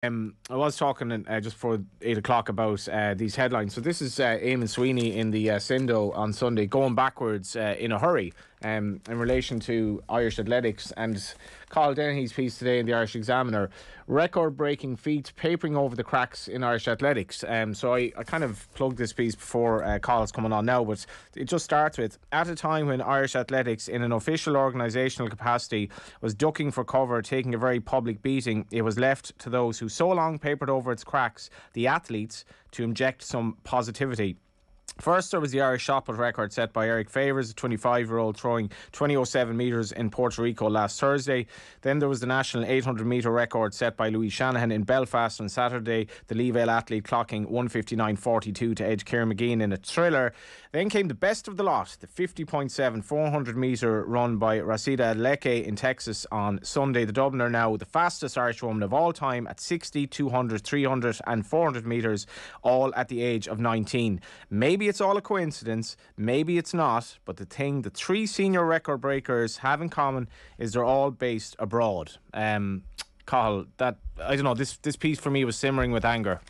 I was talking just before 8 o'clock about these headlines. So this is Eamon Sweeney in the Sindo on Sunday, going backwards in a hurry in relation to Irish athletics. And Cathal Dennehy's piece today in the Irish Examiner, record-breaking feats papering over the cracks in Irish athletics. So I kind of plugged this piece before Cathal's coming on now, but it just starts with, at a time when Irish athletics in an official organisational capacity was ducking for cover, taking a very public beating, it was left to those who so long papered over its cracks, the athletes, to inject some positivity. First, there was the Irish shot put record set by Eric Favours, a 25-year-old throwing 20.07 metres in Puerto Rico last Thursday. Then there was the national 800-metre record set by Louis Shanahan in Belfast on Saturday, the Leavale athlete clocking 1:59.42 to edge Ciarán McGean in a thriller. Then came the best of the lot, the 50.7 400-metre run by Rhasidat Adeleke in Texas on Sunday. The Dubliner now the fastest Irish woman of all time at 60, 200, 300 and 400 metres, all at the age of 19. Maybe it's all a coincidence, maybe it's not, but the thing the three senior record breakers have in common is they're all based abroad. Cathal, that, I don't know, this piece for me was simmering with anger.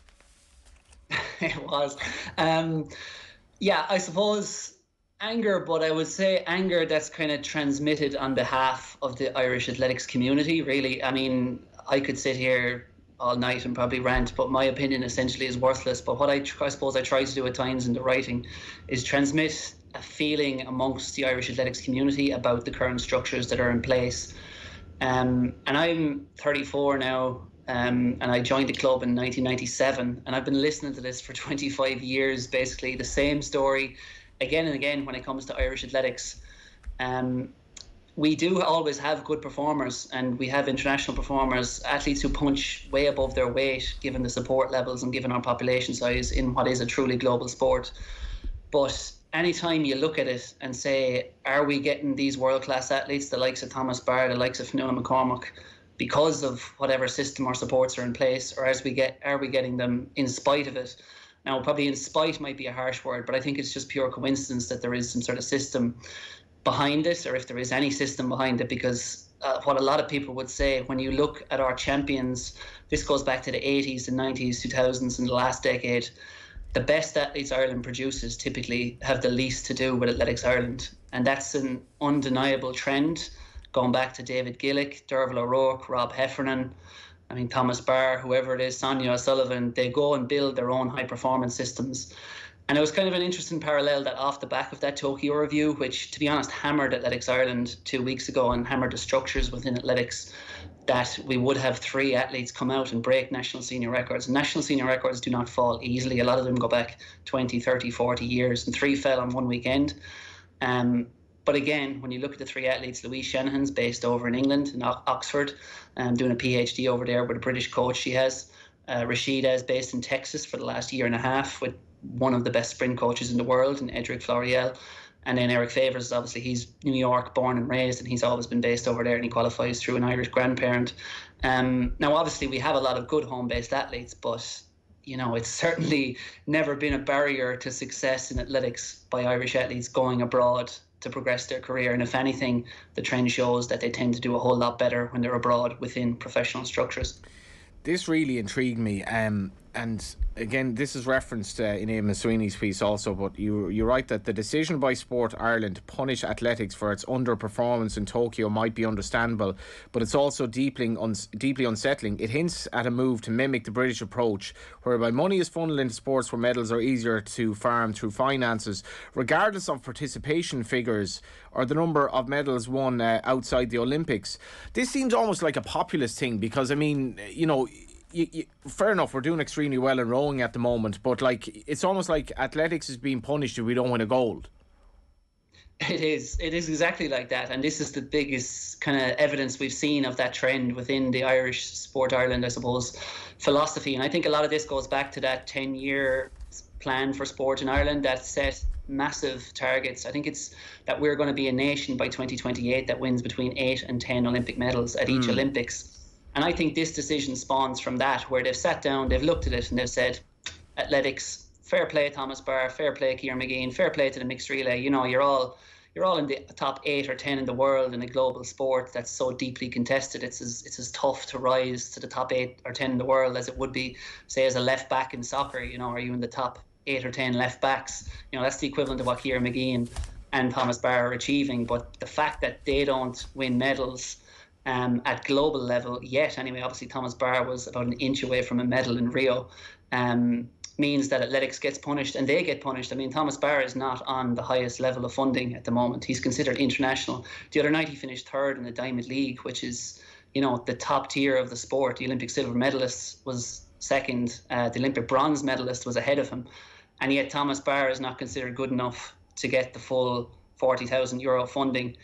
It was. Yeah, I suppose anger, but I would say anger that's kind of transmitted on behalf of the Irish athletics community, really. I mean, I could sit here all night and probably rant, but my opinion essentially is worthless. But what I suppose I try to do at times in the writing is transmit a feeling amongst the Irish athletics community about the current structures that are in place. And I'm 34 now, and I joined the club in 1997, and I've been listening to this for 25 years, basically the same story again and again when it comes to Irish athletics. We do always have good performers, and we have international performers, athletes who punch way above their weight given the support levels and given our population size in what is a truly global sport. But anytime you look at it and say, are we getting these world-class athletes, the likes of Thomas Barr, the likes of Fiona McCormack, because of whatever system or supports are in place, or are we getting them in spite of it? Now, probably in spite might be a harsh word, but I think it's just pure coincidence that there is some sort of system behind it, or if there is any system behind it, because what a lot of people would say when you look at our champions, this goes back to the 80s, the 90s, 2000s, and the last decade, the best athletes Ireland produces typically have the least to do with Athletics Ireland. And that's an undeniable trend, going back to David Gillick, Derval O'Rourke, Rob Heffernan, I mean, Thomas Barr, whoever it is, Sonia O'Sullivan. They go and build their own high-performance systems. And it was kind of an interesting parallel that off the back of that Tokyo review, which, to be honest, hammered Athletics Ireland 2 weeks ago and hammered the structures within athletics, that we would have three athletes come out and break national senior records. National senior records do not fall easily. A lot of them go back 20, 30, 40 years, and three fell on one weekend. But again, when you look at the three athletes, Louise Shanahan's based over in England, in Oxford, doing a PhD over there with a British coach she has. Rhasidat is based in Texas for the last year and a half with one of the best sprint coaches in the world, in Edric Floriel. And then Eric Favours, obviously, he's New York born and raised, and he's always been based over there, and he qualifies through an Irish grandparent. Now, obviously, we have a lot of good home-based athletes, but, you know, it's certainly never been a barrier to success in athletics by Irish athletes going abroad to progress their career. And if anything, the trend shows that they tend to do a whole lot better when they're abroad within professional structures. This really intrigued me, and again, this is referenced in Eamon Sweeney's piece also, but you write that the decision by Sport Ireland to punish athletics for its underperformance in Tokyo might be understandable, but it's also deeply unsettling. It hints at a move to mimic the British approach, whereby money is funneled into sports where medals are easier to farm through finances, regardless of participation figures or the number of medals won outside the Olympics. This seems almost like a populist thing, because, I mean, you know, fair enough, we're doing extremely well in rowing at the moment, but like, it's almost like athletics is being punished if we don't win a gold. It is exactly like that, and this is the biggest kind of evidence we've seen of that trend within the Irish Sport Ireland, I suppose, philosophy. And I think a lot of this goes back to that 10-year plan for sport in Ireland that set massive targets. I think it's that we're going to be a nation by 2028 that wins between 8 and 10 Olympic medals at each Olympics. And I think this decision spawns from that, where they've sat down, they've looked at it, and they've said, athletics, fair play Thomas Barr, fair play Ciarán McGean, fair play to the mixed relay. You know, you're all you're all in the top 8 or 10 in the world in a global sport that's so deeply contested. It's as tough to rise to the top 8 or 10 in the world as it would be, say, as a left back in soccer. You know, are you in the top 8 or 10 left backs? You know, that's the equivalent of what Kieran McGee and Thomas Barr are achieving. But the fact that they don't win medals at global level yet, anyway, obviously Thomas Barr was about an inch away from a medal in Rio, means that athletics gets punished and they get punished. I mean, Thomas Barr is not on the highest level of funding at the moment. He's considered international. The other night he finished third in the Diamond League, which is, you know, the top tier of the sport. The Olympic silver medalist was second. The Olympic bronze medalist was ahead of him. And yet Thomas Barr is not considered good enough to get the full €40,000 funding.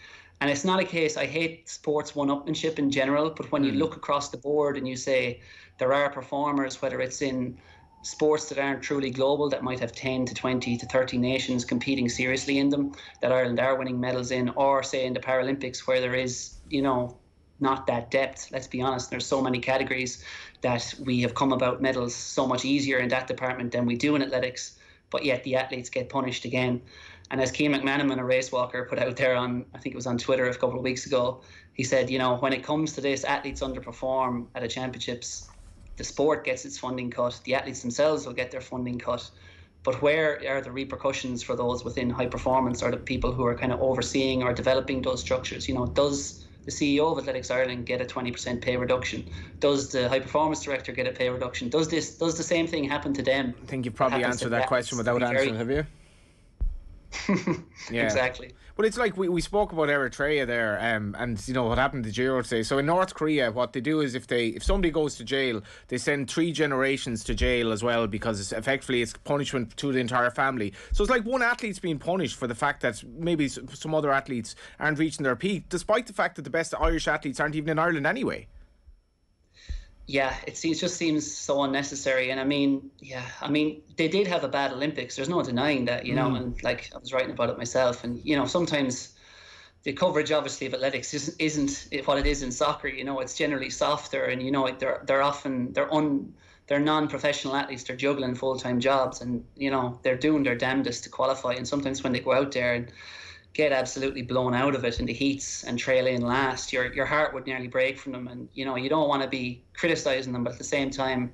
And it's not a case, I hate sports one-upmanship in general, but when you look across the board and you say there are performers, whether it's in sports that aren't truly global, that might have 10 to 20 to 30 nations competing seriously in them, that Ireland are winning medals in, or say in the Paralympics where there is, you know, not that depth. Let's be honest, there's so many categories that we have come about medals so much easier in that department than we do in athletics, but yet the athletes get punished again. And as Cian McManaman, a race walker, put out there on, I think it was on Twitter a couple of weeks ago, he said, you know, when it comes to this, athletes underperform at the championships, the sport gets its funding cut, the athletes themselves will get their funding cut. But where are the repercussions for those within high performance, or the people who are kind of overseeing or developing those structures? You know, does the CEO of Athletics Ireland get a 20% pay reduction? Does the high performance director get a pay reduction? Does the same thing happen to them? I think you've probably answered that question without answering, have you? Yeah, exactly. But it's like we spoke about Eritrea there, and you know what happened to Giro today. So in North Korea, what they do is if somebody goes to jail, they send 3 generations to jail as well, because effectively it's punishment to the entire family. So it's like one athlete's being punished for the fact that maybe some other athletes aren't reaching their peak, despite the fact that the best Irish athletes aren't even in Ireland anyway. Yeah, it just seems so unnecessary. And I mean, they did have a bad Olympics. There's no denying that, you know, and like I was writing about it myself. And, you know, sometimes the coverage, obviously, of athletics isn't what it is in soccer. You know, it's generally softer, and, you know, they're non-professional athletes. They're juggling full-time jobs, and, you know, they're doing their damnedest to qualify. And sometimes when they go out there and get absolutely blown out of it in the heats and trail in last, your heart would nearly break from them. And, you know, you don't want to be criticising them, but at the same time,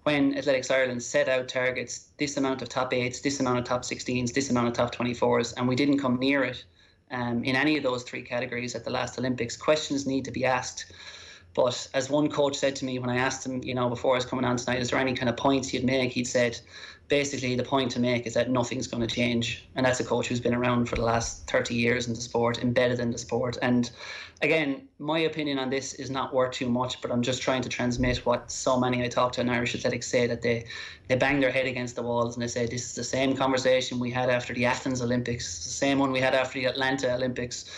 when Athletics Ireland set out targets, this amount of top 8s, this amount of top 16s, this amount of top 24s, and we didn't come near it in any of those 3 categories at the last Olympics, questions need to be asked. But as one coach said to me when I asked him, you know, before I was coming on tonight, is there any kind of points he'd make? He'd said, basically, the point to make is that nothing's going to change. And that's a coach who's been around for the last 30 years in the sport, embedded in the sport. And again, my opinion on this is not worth too much, but I'm just trying to transmit what so many I talk to in Irish athletics say, that they bang their head against the walls and they say, this is the same conversation we had after the Athens Olympics, the same one we had after the Atlanta Olympics.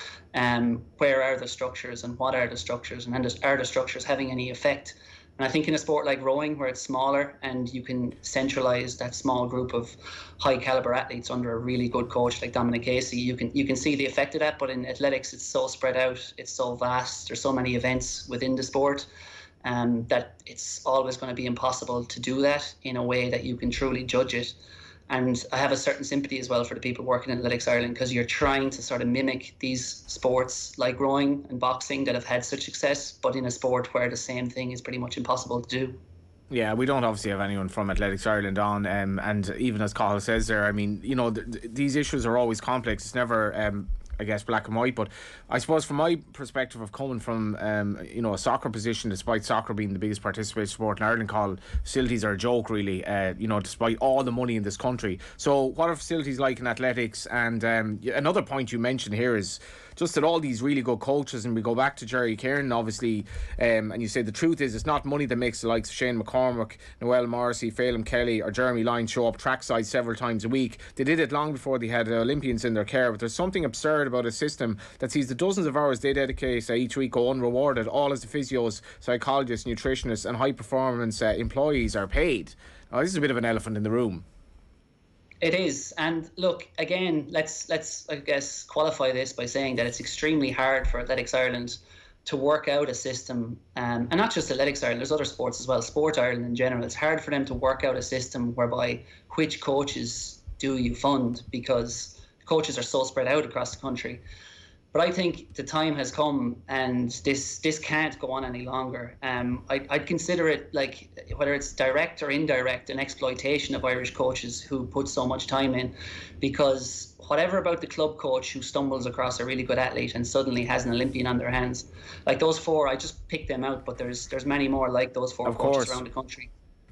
Where are the structures, and what are the structures, and are the structures having any effect? And I think in a sport like rowing, where it's smaller and you can centralise that small group of high caliber athletes under a really good coach like Dominic Casey, you can see the effect of that. But in athletics, it's so spread out, it's so vast, there's so many events within the sport, that it's always going to be impossible to do that in a way that you can truly judge it. And I have a certain sympathy as well for the people working in Athletics Ireland, because you're trying to sort of mimic these sports like rowing and boxing that have had such success, but in a sport where the same thing is pretty much impossible to do. Yeah, we don't obviously have anyone from Athletics Ireland on, and even as Cathal says there, I mean, you know, these issues are always complex. It's never I guess black and white. But I suppose from my perspective of coming from you know, a soccer position, despite soccer being the biggest participating sport in Ireland, called facilities are a joke really, you know, despite all the money in this country. So what are facilities like in athletics? And another point you mentioned here is just that all these really good coaches, and we go back to Jerry Kieran obviously, and you say the truth is it's not money that makes the likes of Shane McCormick, Noel Morrissey, Phelim Kelly or Jeremy Lyons show up trackside several times a week. They did it long before they had Olympians in their care. But there's something absurd about a system that sees the dozens of hours they dedicate each week go unrewarded, all as the physios, psychologists, nutritionists and high performance employees are paid. Now, this is a bit of an elephant in the room. It is. And look, again, let's I guess qualify this by saying that it's extremely hard for Athletics Ireland to work out a system, and not just Athletics Ireland, there's other sports as well, Sport Ireland in general. It's hard for them to work out a system whereby which coaches do you fund, because coaches are so spread out across the country. But I think the time has come, and this can't go on any longer. I'd consider it, like, whether it's direct or indirect, an exploitation of Irish coaches who put so much time in, because whatever about the club coach who stumbles across a really good athlete and suddenly has an Olympian on their hands, like those four, I just picked them out, but there's many more like those four coaches around the country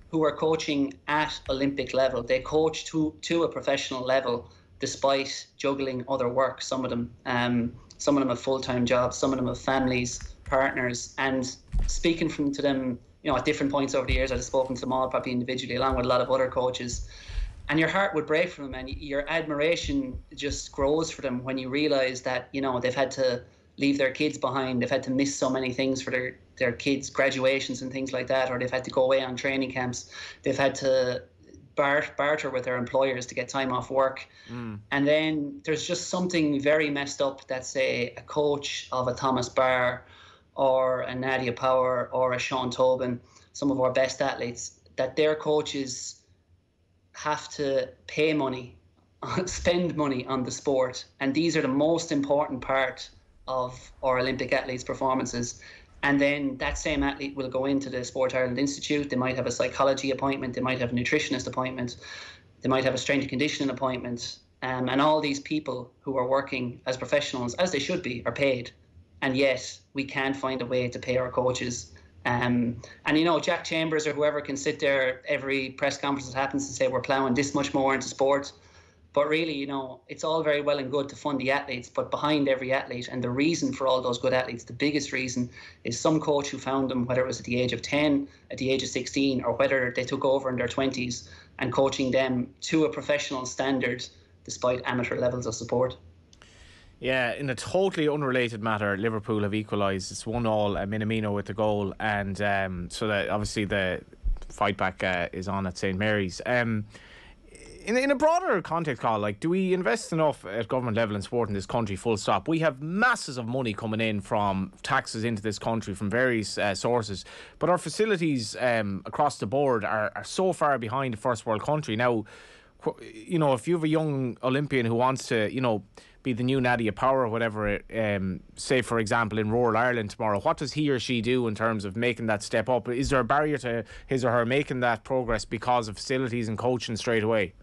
who are coaching at Olympic level. They coach to a professional level despite juggling other work. Some of them have full-time jobs, some of them have families, partners, and speaking to them, at different points over the years, I've spoken to them all probably individually, along with a lot of other coaches, and your heart would break for them, and your admiration just grows for them when you realise that, they've had to leave their kids behind, they've had to miss so many things for their kids' graduations and things like that, or they've had to go away on training camps, they've had to barter with their employers to get time off work. And then there's just something very messed up that, say, a coach of a Thomas Barr or a Nadia Power or a Sean Tobin, some of our best athletes, that their coaches have to pay money, spend money on the sport, and these are the most important part of our Olympic athletes' performances. And then that same athlete will go into the Sport Ireland Institute. They might have a psychology appointment. They might have a nutritionist appointment. They might have a strength and conditioning appointment. And all these people who are working as professionals, as they should be, are paid. And yet we can't find a way to pay our coaches. And, Jack Chambers or whoever can sit there every press conference that happens and say we're ploughing this much more into sport. But really, it's all very well and good to fund the athletes, but behind every athlete, and the reason for all those good athletes, the biggest reason is some coach who found them, whether it was at the age of 10, at the age of 16, or whether they took over in their 20s and coaching them to a professional standard despite amateur levels of support. Yeah, in a totally unrelated matter, Liverpool have equalised. It's 1-1, Minamino with the goal, and so that obviously the fight back is on at St Mary's. In a broader context, Carl, like, do we invest enough at government level in sport in this country, full stop? We have masses of money coming in from taxes into this country from various sources, but our facilities across the board are so far behind a first world country. Now, if you have a young Olympian who wants to, be the new Nadia Power or whatever, say, for example, in rural Ireland tomorrow, what does he or she do in terms of making that step up? Is there a barrier to his or her making that progress because of facilities and coaching straight away?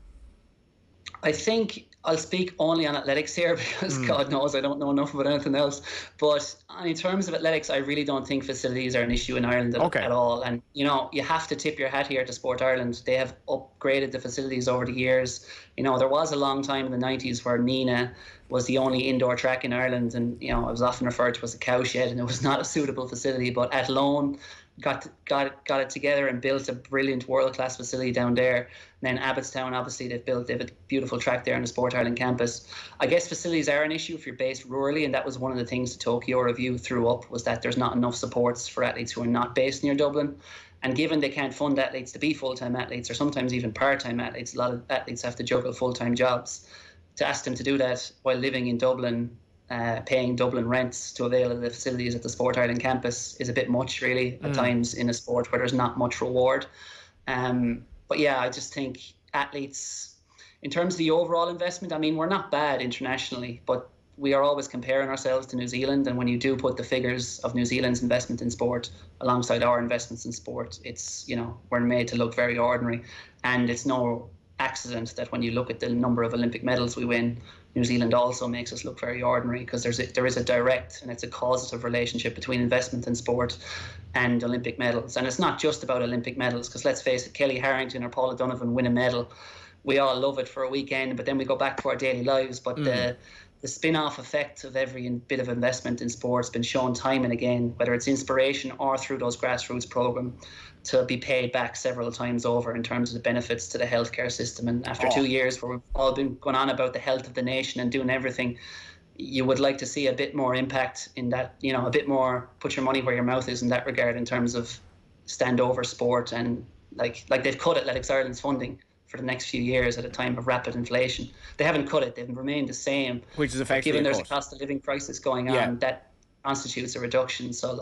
I think I'll speak only on athletics here because God knows I don't know enough about anything else. But in terms of athletics, I really don't think facilities are an issue in Ireland at all. And, you have to tip your hat here to Sport Ireland. They have upgraded the facilities over the years. There was a long time in the 90s where Nina was the only indoor track in Ireland. And, it was often referred to as a cowshed, and it was not a suitable facility. But Athlone got it together and built a brilliant world-class facility down there. And then Abbottstown, obviously, they have a beautiful track there on the Sport Ireland campus. I guess facilities are an issue if you're based rurally, and that was one of the things the Tokyo Review threw up, was that there's not enough supports for athletes who are not based near Dublin. And given they can't fund athletes to be full-time athletes, or sometimes even part-time athletes, a lot of athletes have to juggle full-time jobs. To ask them to do that while living in Dublin, paying Dublin rents to avail of the facilities at the Sport Ireland campus is a bit much, really, at times in a sport where there's not much reward. But yeah, I just think athletes, in terms of the overall investment, I mean, we're not bad internationally, but we are always comparing ourselves to New Zealand. And when you do put the figures of New Zealand's investment in sport alongside our investments in sport, it's, we're made to look very ordinary. And it's no accident that when you look at the number of Olympic medals we win, New Zealand also makes us look very ordinary, because there is a direct and it's a causative relationship between investment in sport and Olympic medals. And it's not just about Olympic medals, because let's face it, Kelly Harrington or Paula Donovan win a medal, we all love it for a weekend, but then we go back to our daily lives. But the spin-off effect of every bit of investment in sport has been shown time and again, whether it's inspiration or through those grassroots program, to be paid back several times over in terms of the benefits to the healthcare system. And after 2 years where we've all been going on about the health of the nation and doing everything, you would like to see a bit more impact in that, a bit more put your money where your mouth is in that regard, in terms of stand over sport. And like they've cut Athletics Ireland's funding for the next few years at a time of rapid inflation. They haven't cut it, they've remained the same. Which is effectively, given there's a cost of living crisis going on, that constitutes a reduction. So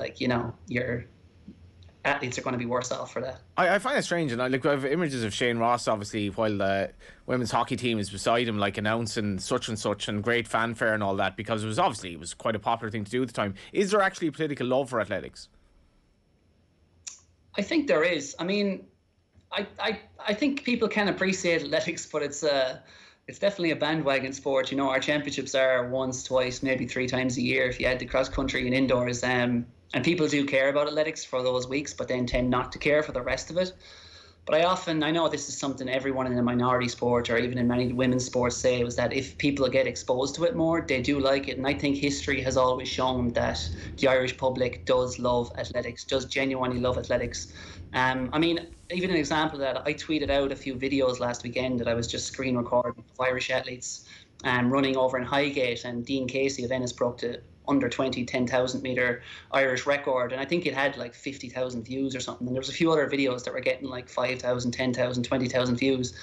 athletes are going to be worse off for that. I find it strange, and I have images of Shane Ross, obviously, while the women's hockey team is beside him, like announcing such and such, and great fanfare and all that, because it was quite a popular thing to do at the time. Is there actually a political love for athletics? I think there is. I mean, I think people can appreciate athletics, but it's definitely a bandwagon sport. You know, our championships are once, twice, maybe 3 times a year if you add the cross country and indoors. And people do care about athletics for those weeks, but then tend not to care for the rest of it. But I know this is something everyone in a minority sport or even in many women's sports say, was that if people get exposed to it more, they do like it. And I think history has always shown that the Irish public does love athletics, does genuinely love athletics. I mean, even an example of that, I tweeted out a few videos last weekend that I was just screen recording of Irish athletes running over in Highgate, and Dean Casey of Ennis broke the under 20 10,000 meter Irish record, and I think it had like 50,000 views or something, and there was a few other videos that were getting like 5,000, 10,000, 20,000 views,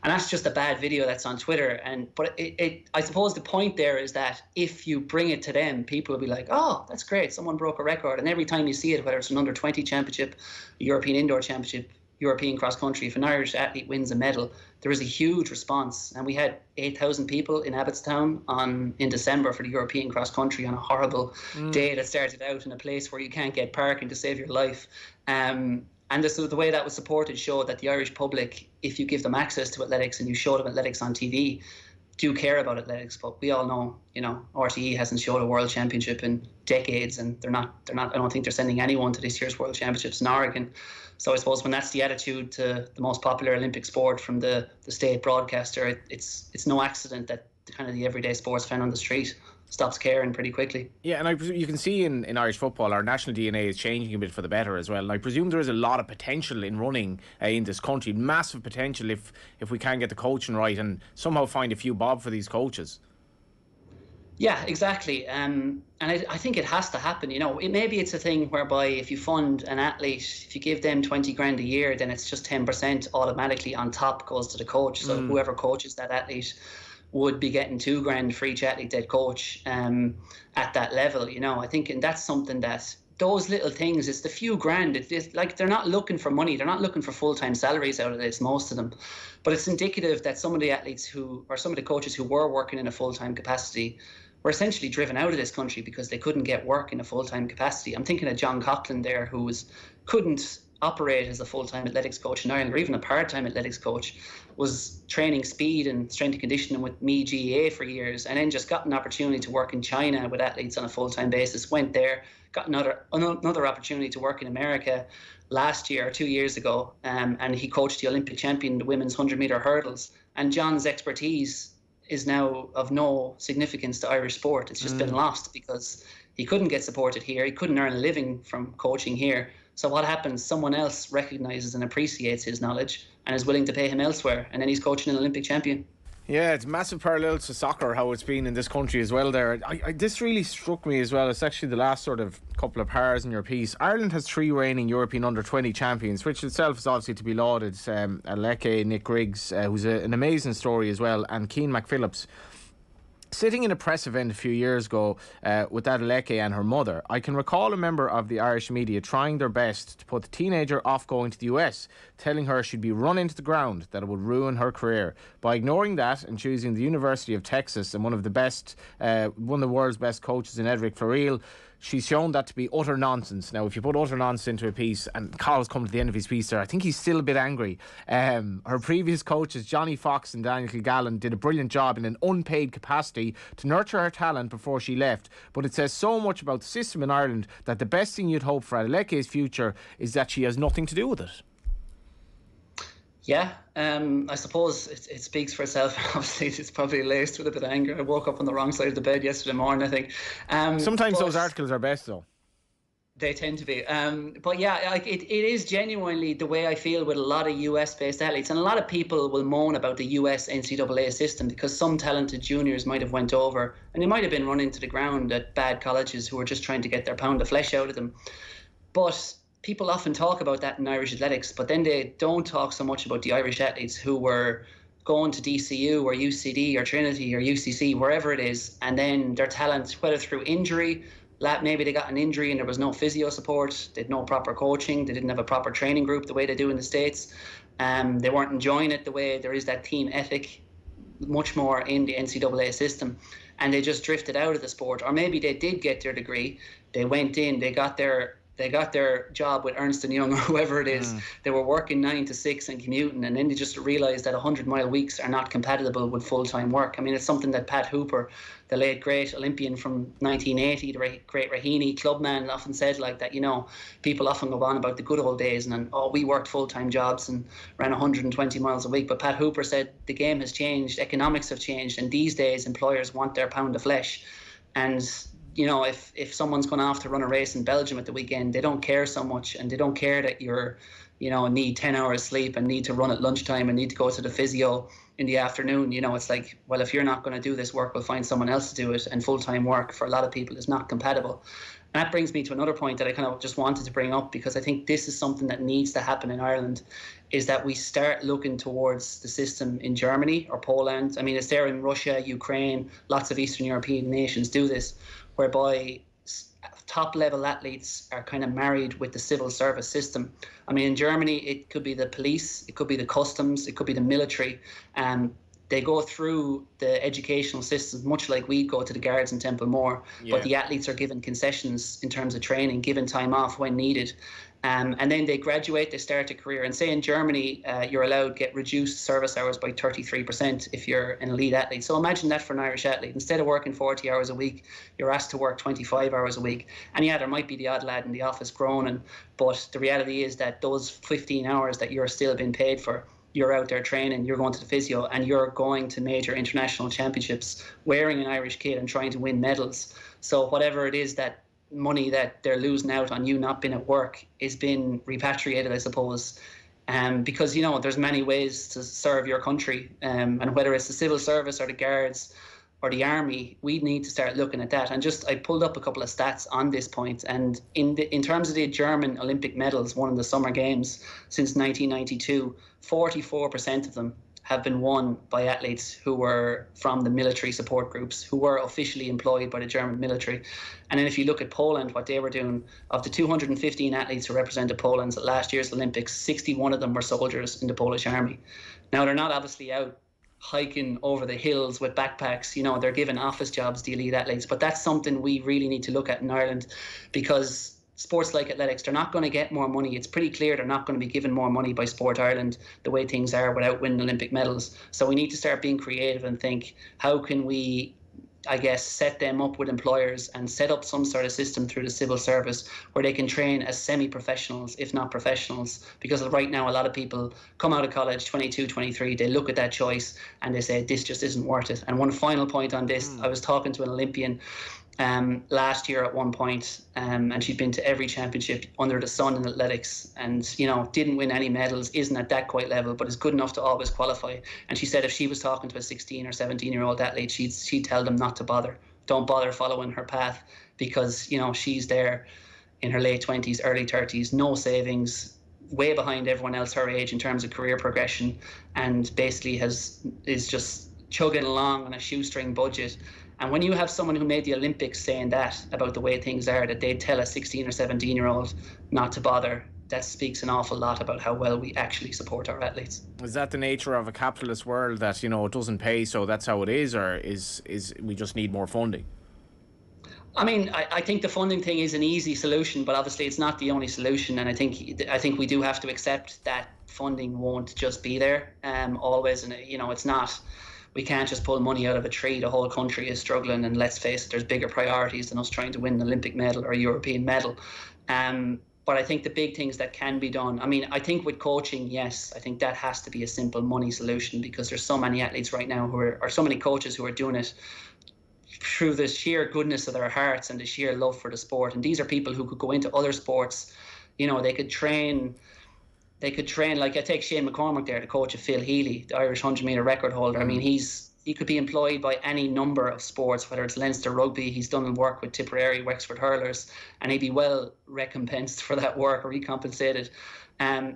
and that's just a bad video that's on Twitter. But I suppose the point there is that if you bring it to them, people will be like, oh, that's great, someone broke a record. And every time you see it, whether it's an under 20 championship, a European indoor championship, European cross country, if an Irish athlete wins a medal, there is a huge response. And we had 8,000 people in Abbottstown in December for the European cross country on a horrible day that started out in a place where you can't get parking to save your life. And the way that was supported showed that the Irish public, if you give them access to athletics and you show them athletics on TV, do care about athletics. But we all know, RTE hasn't showed a world championship in decades, and they're not. I don't think they're sending anyone to this year's world championships in Oregon. So I suppose when that's the attitude to the most popular Olympic sport from the state broadcaster, it's no accident that the everyday sports fan on the street stops caring pretty quickly. Yeah, and you can see in Irish football, our national DNA is changing a bit for the better as well. And I presume there is a lot of potential in running in this country, massive potential if we can get the coaching right and somehow find a few bob for these coaches. Yeah, exactly. And I think it has to happen. Maybe it's a thing whereby if you fund an athlete, if you give them 20 grand a year, then it's just 10% automatically on top goes to the coach. So whoever coaches that athlete would be getting 2 grand for each athlete they'd coach at that level. I think, and that's something that those little things, it's the few grand. It's like they're not looking for money. They're not looking for full-time salaries out of this, most of them. But it's indicative that some of the athletes some of the coaches who were working in a full-time capacity were essentially driven out of this country because they couldn't get work in a full-time capacity. I'm thinking of John Coughlin there, who couldn't operate as a full-time athletics coach in Ireland, or even a part-time athletics coach, was training speed and strength and conditioning with me GAA for years, and then just got an opportunity to work in China with athletes on a full-time basis, went there, got another opportunity to work in America last year or 2 years ago, and he coached the Olympic champion, the women's 100-meter hurdles. And John's expertise is now of no significance to Irish sport. It's just been lost because he couldn't get supported here. He couldn't earn a living from coaching here. So what happens? Someone else recognises and appreciates his knowledge and is willing to pay him elsewhere, and then he's coaching an Olympic champion. Yeah, it's massive parallels to soccer, how it's been in this country as well there. This really struck me as well. It's actually the last sort of couple of pairs in your piece. Ireland has 3 reigning European under-20 champions, which itself is obviously to be lauded. Adekele, Nick Griggs, who's an amazing story as well, and Cian McPhillips. Sitting in a press event a few years ago with Adeleke and her mother, I can recall a member of the Irish media trying their best to put the teenager off going to the US, telling her she'd be run into the ground, that it would ruin her career. By ignoring that and choosing the University of Texas and one of the world's best coaches in Edric Floriel, she's shown that to be utter nonsense. Now, if you put utter nonsense into a piece, and Carl's come to the end of his piece there, I think he's still a bit angry. Her previous coaches, Johnny Fox and Daniel Kilgallen, did a brilliant job in an unpaid capacity to nurture her talent before she left. But it says so much about the system in Ireland that the best thing you'd hope for Adeleke's future is that she has nothing to do with it. Yeah, I suppose it speaks for itself. Obviously, it's probably laced with a bit of anger. I woke up on the wrong side of the bed yesterday morning, I think. Sometimes those articles are best, though. They tend to be. But yeah, like it is genuinely the way I feel with a lot of US-based athletes. And a lot of people will moan about the US NCAA system because some talented juniors might have went over and they might have been run into the ground at bad colleges who were just trying to get their pound of flesh out of them. But people often talk about that in Irish athletics, but then they don't talk so much about the Irish athletes who were going to DCU or UCD or Trinity or UCC, wherever it is, and then their talent, whether through injury, maybe they got an injury and there was no physio support, they had no proper coaching, they didn't have a proper training group the way they do in the States. They weren't enjoying it the way there is that team ethic much more in the NCAA system, and they just drifted out of the sport. Or maybe they did get their degree, they went in, they got their job with Ernst & Young or whoever it is. They were working 9 to 6 and commuting, and then they just realised that 100-mile weeks are not compatible with full-time work. I mean, it's something that Pat Hooper, the late great Olympian from 1980, the great Raheny clubman, often said like that. You know, people often go on about the good old days and we worked full-time jobs and ran 120 miles a week. But Pat Hooper said the game has changed, economics have changed, and these days employers want their pound of flesh. And you know, if someone's going off to run a race in Belgium at the weekend, they don't care so much, and they don't care that you're, you know, need 10 hours sleep and need to run at lunchtime and need to go to the physio in the afternoon. You know, it's like, well, if you're not going to do this work, we'll find someone else to do it. And full-time work for a lot of people is not compatible. And that brings me to another point that I kind of just wanted to bring up, because I think this is something that needs to happen in Ireland, is that we start looking towards the system in Germany or Poland. I mean, it's there in Russia, Ukraine, lots of Eastern European nations do this, whereby top level athletes are kind of married with the civil service system. I mean, in Germany, it could be the police, it could be the customs, it could be the military. They go through the educational systems, much like we go to the guards in Templemore, but the athletes are given concessions in terms of training, given time off when needed. And then they graduate, they start a career. And say in Germany, you're allowed to get reduced service hours by 33% if you're an elite athlete. So imagine that for an Irish athlete. Instead of working 40 hours a week, you're asked to work 25 hours a week. And yeah, there might be the odd lad in the office groaning, but the reality is that those 15 hours that you're still being paid for, you're out there training, you're going to the physio, and you're going to major international championships wearing an Irish kit and trying to win medals. So whatever it is, that money that they're losing out on you not being at work is being repatriated, I suppose. Because, you know, there's many ways to serve your country. And whether it's the civil service or the guards or the army, we need to start looking at that. And I pulled up a couple of stats on this point. And in terms of the German Olympic medals won in the Summer Games since 1992, 44% of them have been won by athletes who were from the military support groups, who were officially employed by the German military. And then if you look at Poland, what they were doing, of the 215 athletes who represented Poland at last year's Olympics, 61 of them were soldiers in the Polish army. Now, they're not obviously out hiking over the hills with backpacks. You know, they're given office jobs, the elite athletes. But that's something we really need to look at in Ireland, because sports like athletics, they're not going to get more money. It's pretty clear they're not going to be given more money by Sport Ireland the way things are without winning Olympic medals. So we need to start being creative and think, how can we, I guess, set them up with employers and set up some sort of system through the civil service where they can train as semi-professionals, if not professionals. Because right now, a lot of people come out of college, 22, 23, they look at that choice and they say, this just isn't worth it. And one final point on this, I was talking to an Olympian last year at one point, and she'd been to every championship under the sun in athletics, and, you know, didn't win any medals, isn't at that quite level, but is good enough to always qualify. And she said if she was talking to a 16 or 17-year-old athlete, she'd tell them not to bother. Don't bother following her path, because, you know, she's there in her late 20s, early 30s, no savings, way behind everyone else her age in terms of career progression, and basically is just chugging along on a shoestring budget. And when you have someone who made the Olympics saying that about the way things are, that they'd tell a 16 or 17-year-old not to bother, that speaks an awful lot about how well we actually support our athletes. Is that the nature of a capitalist world, that, you know, it doesn't pay, so that's how it is, or is we just need more funding? I mean, I think the funding thing is an easy solution, but obviously it's not the only solution. And I think we do have to accept that funding won't just be there always. And, you know, it's not. We can't just pull money out of a tree. The whole country is struggling, and let's face it, there's bigger priorities than us trying to win an Olympic medal or a European medal. But I think the big things that can be done, I mean, I think with coaching, yes, I think that has to be a simple money solution, because there's so many athletes right now or so many coaches who are doing it through the sheer goodness of their hearts and the sheer love for the sport. And these are people who could go into other sports. You know, they could train, like I take Shane McCormick there, the coach of Phil Healy, the Irish 100-metre record holder. I mean, he could be employed by any number of sports, whether it's Leinster Rugby, he's done work with Tipperary, Wexford Hurlers, and he'd be well recompensed for that work, or recompensated.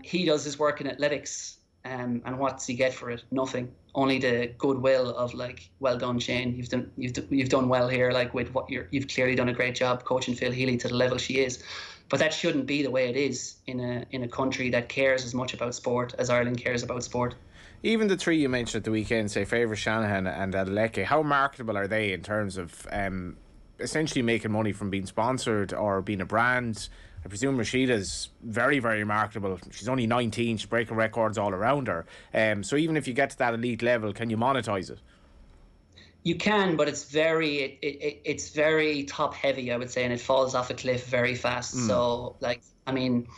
He does his work in athletics and what's he get for it? Nothing. Only the goodwill of like, well done, Shane. You've done well here. Like with what you've clearly done a great job coaching Phil Healy to the level she is. But that shouldn't be the way it is in a country that cares as much about sport as Ireland cares about sport. Even the three you mentioned at the weekend, say Favour, Shanahan and Adeleke, how marketable are they in terms of essentially making money from being sponsored or being a brand? I presume Rhasidat's very, very marketable. She's only 19, she's breaking records all around her. So even if you get to that elite level, can you monetize it? You can, but it's very top heavy, I would say, and it falls off a cliff very fast. So, like, I mean,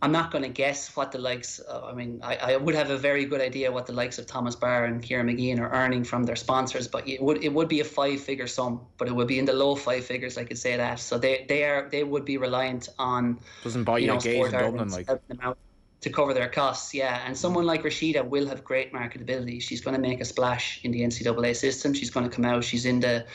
I'm not going to guess what the likes. I would have a very good idea what the likes of Thomas Barr and Ciara McGeehan are earning from their sponsors, but it would be a 5-figure sum, but it would be in the low 5 figures. I could say that. So they would be reliant on doesn't buy you a gate in Dublin, like, helping them out to cover their costs. Yeah, and someone like Rhasidat will have great marketability. She's going to make a splash in the NCAA system. She's going to come out. She's in the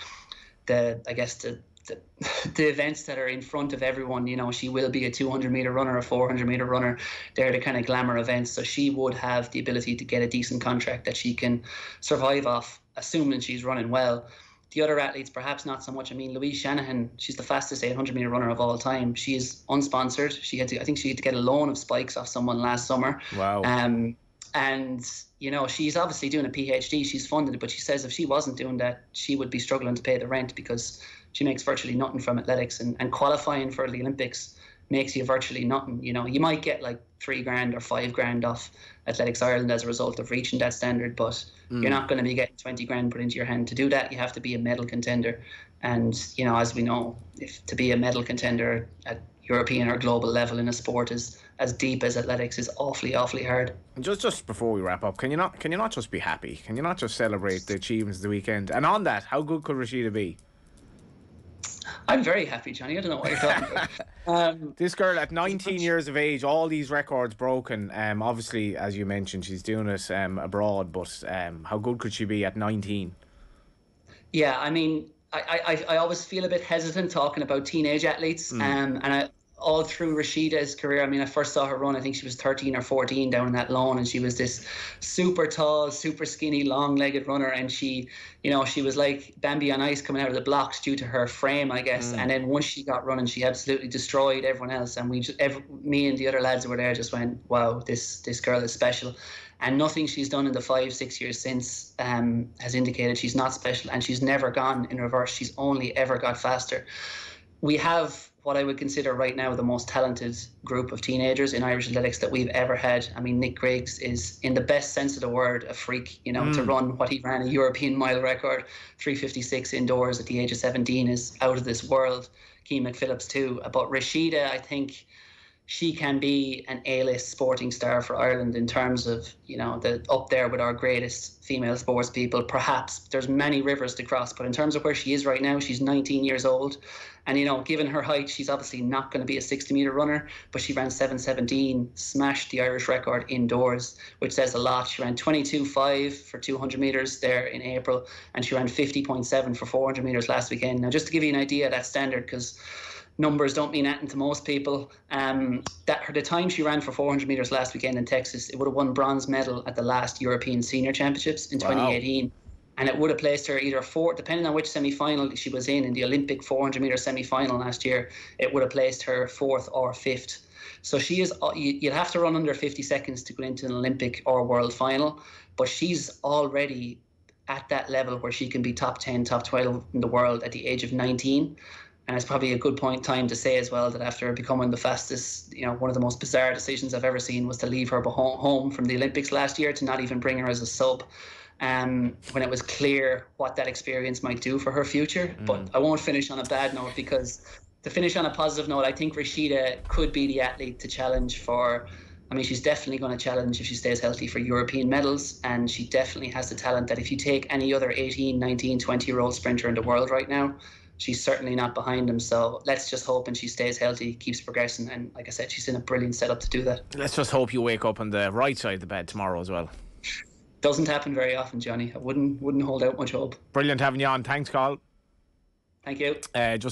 events that are in front of everyone. You know, she will be a 200-meter runner, a 400-meter runner. They're the kind of glamour events. So she would have the ability to get a decent contract that she can survive off, assuming she's running well. The other athletes, perhaps not so much. I mean, Louise Shanahan, she's the fastest 800-meter runner of all time. She is unsponsored. I think she had to get a loan of spikes off someone last summer. Wow. And, you know, she's obviously doing a PhD. She's funded, but she says if she wasn't doing that, she would be struggling to pay the rent because she makes virtually nothing from athletics. And qualifying for the Olympics makes you virtually nothing. You know, you might get like $3,000 or $5,000 off Athletics Ireland as a result of reaching that standard, but you're not going to be getting $20,000 put into your hand. To do that, you have to be a medal contender. And, you know, as we know, to be a medal contender at European or global level in a sport is as deep as athletics is awfully hard. Just before we wrap up, can you not just be happy? Can you not just celebrate the achievements of the weekend? And on that, how good could Rhasidat be? I'm very happy, Johnny. I don't know what you're talking about. This girl at 19 years of age, all these records broken. Obviously, as you mentioned, she's doing it abroad, but how good could she be at 19? Yeah, I mean, I always feel a bit hesitant talking about teenage athletes, and all through Rhasidat's career, I mean, I first saw her run, I think she was 13 or 14 down in that lawn, and she was this super tall, super skinny, long-legged runner, and she was like Bambi on ice coming out of the blocks due to her frame, I guess. And then once she got running, she absolutely destroyed everyone else, and me and the other lads who were there just went, wow, this girl is special. And nothing she's done in the 5-6 years since has indicated she's not special, and she's never gone in reverse. She's only ever got faster. We have what I would consider right now the most talented group of teenagers in Irish athletics that we've ever had. I mean, Nick Griggs is, in the best sense of the word, a freak. You know, to run what he ran, a European mile record, 3:56 indoors at the age of 17, is out of this world. Keane McPhillips too. But Rhasidat, I think she can be an A-list sporting star for Ireland in terms of, you know, up there with our greatest female sports people. Perhaps there's many rivers to cross, but in terms of where she is right now, she's 19 years old. And, you know, given her height, she's obviously not going to be a 60-meter runner, but she ran 7:17, smashed the Irish record indoors, which says a lot. She ran 22.5 for 200 meters there in April, and she ran 50.7 for 400 meters last weekend. Now, just to give you an idea of that standard, because numbers don't mean anything to most people, the time she ran for 400 meters last weekend in Texas, it would have won bronze medal at the last European Senior Championships in 2018. And it would have placed her either fourth, depending on which semi-final she was in the Olympic 400-meter semi-final last year, it would have placed her fourth or fifth. So she is, you'd have to run under 50 seconds to go into an Olympic or world final, but she's already at that level where she can be top 10, top 12 in the world at the age of 19. And it's probably a good time to say as well that after becoming the fastest, you know, one of the most bizarre decisions I've ever seen was to leave her home from the Olympics last year, to not even bring her as a sub. When it was clear what that experience might do for her future. But I won't finish on a bad note, because to finish on a positive note, I think Rhasidat could be the athlete to challenge for, I mean, she's definitely going to challenge, if she stays healthy, for European medals. And she definitely has the talent that if you take any other 18, 19, 20-year-old sprinter in the world right now, she's certainly not behind him. So let's just hope and she stays healthy, keeps progressing. And like I said, she's in a brilliant setup to do that. Let's just hope you wake up on the right side of the bed tomorrow as well. Doesn't happen very often, Johnny. I wouldn't hold out much hope. Brilliant having you on. Thanks, Carl. Thank you. Just